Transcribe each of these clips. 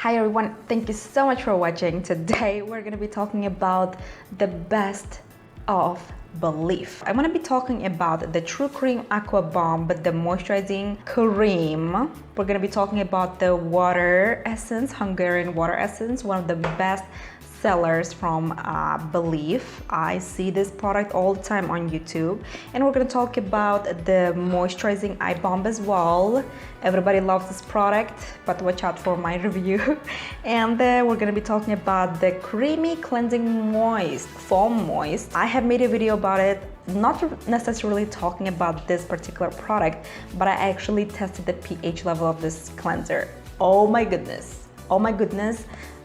Hi everyone, thank you so much for watching. Today we're going to be talking about the best of BELIF. I'm going to be talking about the True Cream Aqua Bomb, but the moisturizing cream. We're going to be talking about the water essence, Hungarian water essence, one of the best sellers from BELIF. I see this product all the time on YouTube, and we're going to talk about the moisturizing eye bomb as well. Everybody loves this product, but watch out for my review. And we're going to be talking about the creamy cleansing moist foam moist. I have made a video about it, not necessarily talking about this particular product, but I actually tested the pH level of this cleanser. Oh my goodness,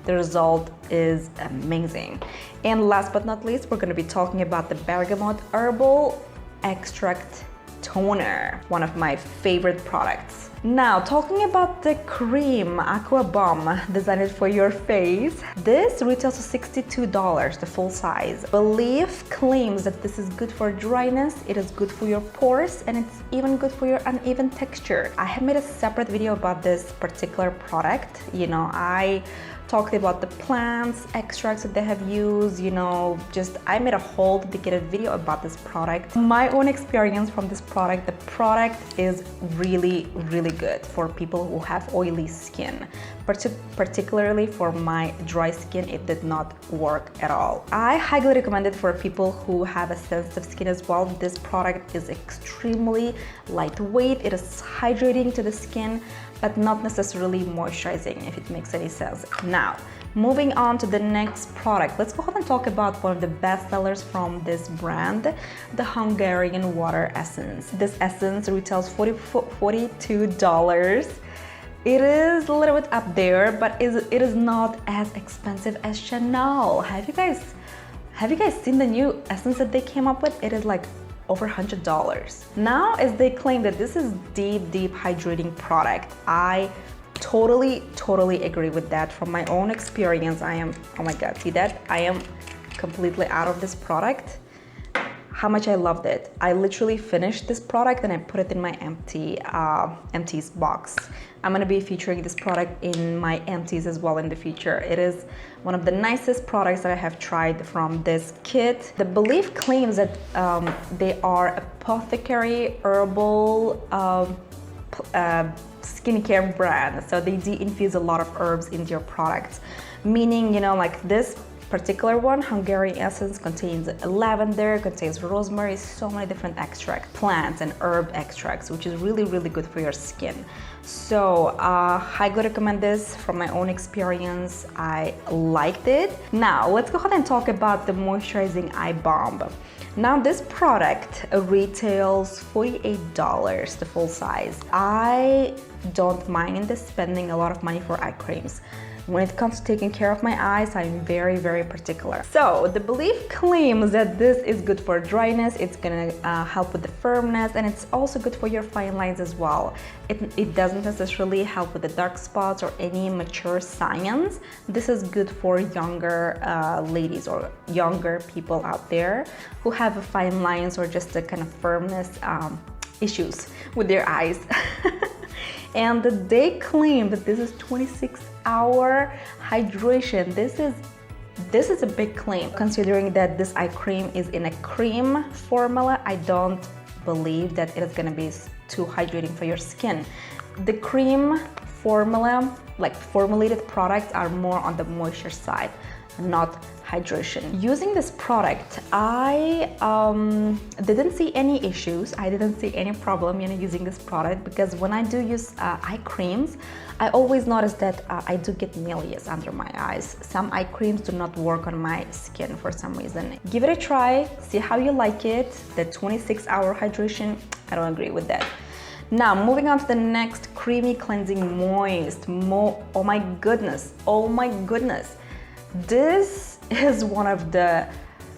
the result is amazing. And last but not least, we're going to be talking about the bergamot herbal extract toner, one of my favorite products. Now, talking about the cream Aqua Bomb designed for your face, this retails for $62, the full size. BELIF claims that this is good for dryness, it is good for your pores, and it's even good for your uneven texture. I have made a separate video about this particular product. I talked about the plants, extracts that they have used, I made a whole dedicated video about this product. My own experience from this product, the product is really good for people who have oily skin. Particularly for my dry skin, it did not work at all. I highly recommend it for people who have a sensitive skin as well. This product is extremely lightweight, it is hydrating to the skin, but not necessarily moisturizing, if it makes any sense. Now, moving on to the next product, let's go ahead and talk about one of the best sellers from this brand, the Hungarian water essence. This essence retails $42. It is a little bit up there, but it is not as expensive as Chanel. Have you guys seen the new essence that they came up with? It is like over $100. Now, as they claim that this is deep hydrating product, I totally agree with that. From my own experience, oh my god, see that? I am completely out of this product. How much I loved it. I literally finished this product and I put it in my empties box. I'm gonna be featuring this product in my empties as well in the future. It is one of the nicest products that I have tried from this kit. The BELIF claims that they are apothecary herbal skincare brand. So they de-infuse a lot of herbs into your products. Meaning, like this particular one, Hungarian essence, contains lavender, contains rosemary, so many different extracts, plants and herb extracts, which is really good for your skin. So highly recommend this. From my own experience, I liked it. Now let's go ahead and talk about the moisturizing eye bomb. Now this product retails $48, the full size. I don't mind spending a lot of money for eye creams. When it comes to taking care of my eyes, I'm very particular. So the BELIF claims that this is good for dryness, it's gonna help with the firmness, and it's also good for your fine lines as well. It doesn't necessarily help with the dark spots or any mature signs. This is good for younger ladies or younger people out there who have fine lines or just a kind of firmness issues with their eyes. And they claim that this is 26-hour hydration. This is a big claim, considering that this eye cream is in a cream formula. I don't believe that it is going to be too hydrating for your skin. The cream formula, like formulated products, are more on the moisture side, not hydration. Using this product, I didn't see any issues. I didn't see any problem using this product, because when I do use eye creams, I always notice that I do get milieux under my eyes. Some eye creams do not work on my skin for some reason. Give it a try, see how you like it. The 26-hour hydration, I don't agree with that. Now, moving on to the next, creamy cleansing moist. Oh my goodness. This is one of the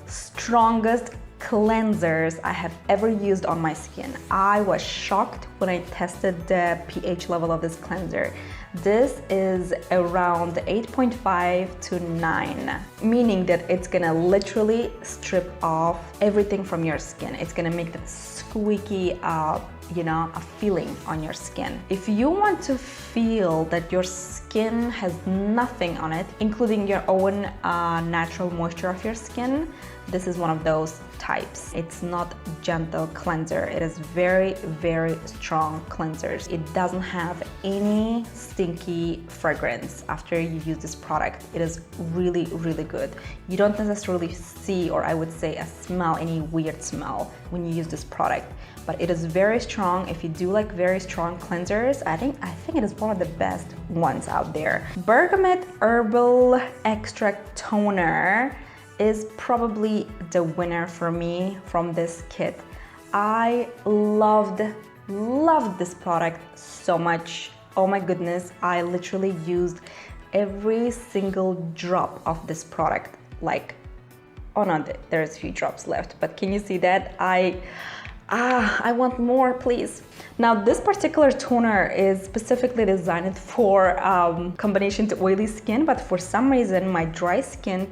strongest cleansers I have ever used on my skin. I was shocked when I tested the pH level of this cleanser. This is around 8.5 to 9, meaning that it's gonna literally strip off everything from your skin. It's gonna make that squeaky a feeling on your skin. If you want to feel that your skin skin has nothing on it, including your own natural moisture of your skin, this is one of those types. It's not gentle cleanser. It is very, very strong cleansers. It doesn't have any stinky fragrance after you use this product. It is really, really good. You don't necessarily see, or I would say, any weird smell when you use this product. But it is very strong. If you do like very strong cleansers, I think it is one of the best ones out there. Bergamot Herbal Extract Toner is probably the winner for me from this kit. I loved this product so much. Oh my goodness, I literally used every single drop of this product. Like, oh no, there's a few drops left, but can you see that? I want more, please. Now, this particular toner is specifically designed for combination to oily skin, but for some reason, my dry skin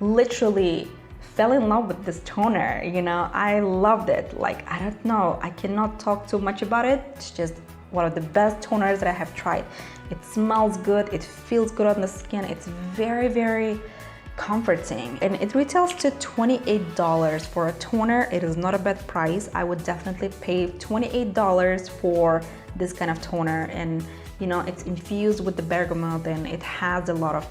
literally fell in love with this toner. You know, I loved it. Like, I don't know, I cannot talk too much about it. It's just one of the best toners that I have tried. It smells good, it feels good on the skin. It's very, very comforting, and it retails to $28 for a toner. It is not a bad price. I would definitely pay $28 for this kind of toner, and you know, it's infused with the bergamot, and it has a lot of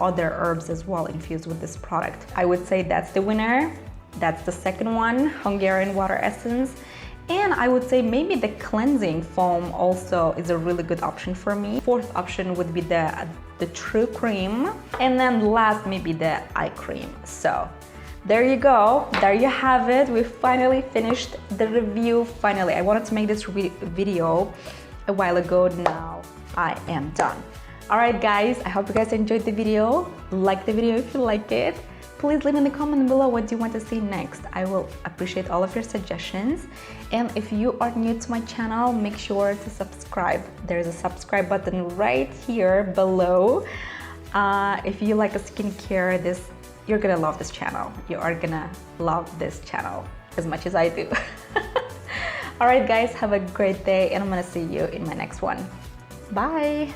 other herbs as well infused with this product. I would say that's the winner. That's the second one, Hungarian water essence. And I would say maybe the cleansing foam also is a really good option for me. Fourth option would be the True Cream. And then last, maybe the eye cream. So there you go. There you have it. We finally finished the review. Finally, I wanted to make this video a while ago. Now I am done. All right, guys, I hope you guys enjoyed the video. Like the video if you like it. Please leave in the comment below what you want to see next. I will appreciate all of your suggestions. And if you are new to my channel, make sure to subscribe. There's a subscribe button right here below. If you like a skincare, you're gonna love this channel. You are gonna love this channel as much as I do. All right, guys, have a great day, and I'm gonna see you in my next one. Bye.